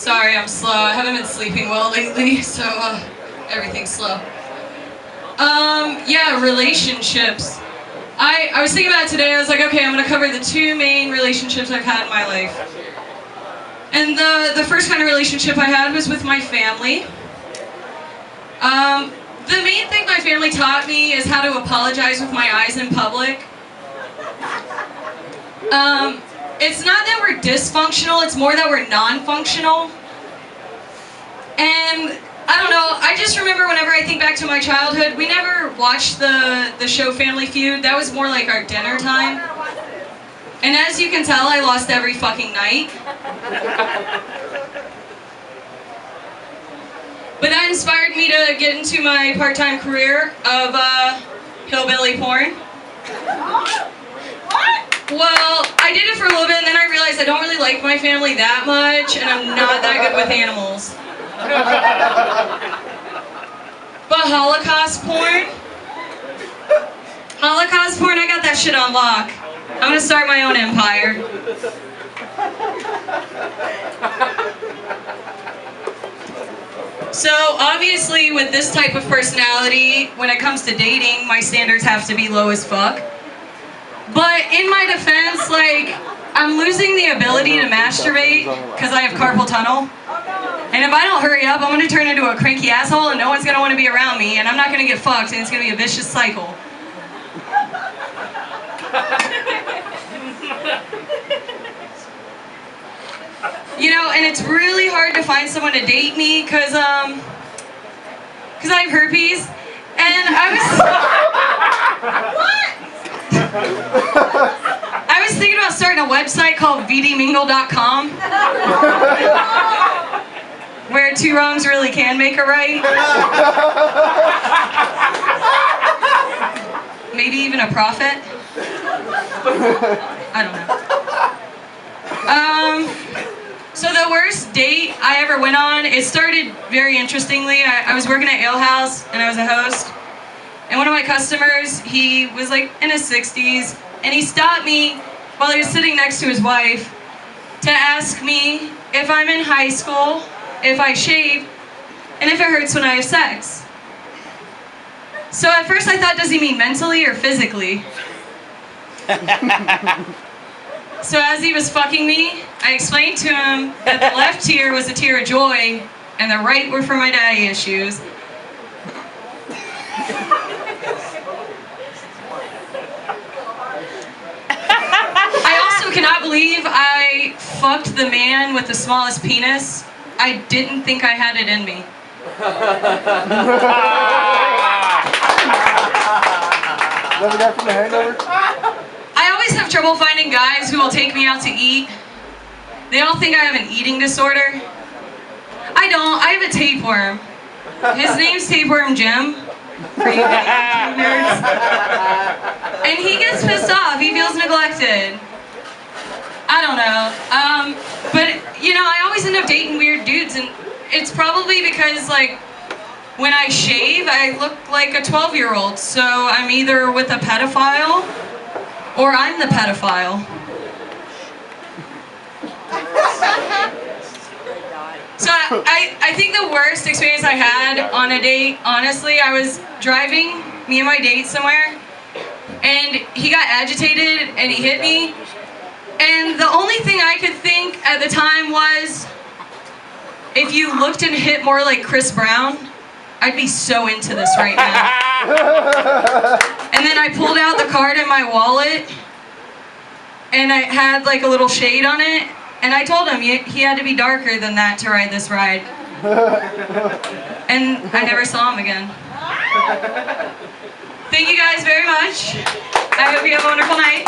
Sorry, I'm slow. I haven't been sleeping well lately, so everything's slow. Yeah, relationships. I was thinking about it today. I was like, okay, I'm going to cover the two main relationships I've had in my life. And the first kind of relationship I had was with my family. The main thing my family taught me is how to apologize with my eyes in public. It's not that we're dysfunctional, it's more that we're non-functional. And I don't know, I just remember whenever I think back to my childhood, we never watched the show Family Feud. That was more like our dinner time. And as you can tell, I lost every fucking night. But that inspired me to get into my part-time career of hillbilly porn. Well, I did it for a little bit and then I realized I don't really like my family that much and I'm not that good with animals. But Holocaust porn, I got that shit on lock. I'm gonna start my own empire. So obviously with this type of personality, when it comes to dating, my standards have to be low as fuck. But in my defense, like, I'm losing the ability to masturbate because I have carpal tunnel. And if I don't hurry up, I'm going to turn into a cranky asshole and no one's going to want to be around me and I'm not going to get fucked and it's going to be a vicious cycle. You know, and it's really hard to find someone to date me because I have herpes and I was thinking about starting a website called vdmingle.com where two wrongs really can make a right. Maybe even a profit. I don't know. So the worst date I ever went on, it started very interestingly. I was working at Ale House and I was a host. And one of my customers, he was like in his 60s, and he stopped me while he was sitting next to his wife to ask me if I'm in high school, if I shave, and if it hurts when I have sex. So at first I thought, does he mean mentally or physically? So as he was fucking me, I explained to him that the left tear was a tear of joy, and the right were for my daddy issues. I also cannot believe I fucked the man with the smallest penis. I didn't think I had it in me. That the guy from The Hangover? I always have trouble finding guys who will take me out to eat. They all think I have an eating disorder. I don't. I have a tapeworm. His name's Tapeworm Jim. For you nerds. And he gets pissed off. He feels neglected. I don't know. But, you know, I always end up dating weird dudes, and it's probably because, like, when I shave, I look like a 12-year-old. So I'm either with a pedophile or I'm the pedophile. So I think the worst experience I had on a date, honestly, I was driving, me and my date somewhere, and he got agitated and he hit me. And the only thing I could think at the time was, if you looked and hit more like Chris Brown, I'd be so into this right now. And then I pulled out the card in my wallet, and I had like a little shade on it, and I told him he had to be darker than that to ride this ride. And I never saw him again. Thank you guys very much. I hope you have a wonderful night.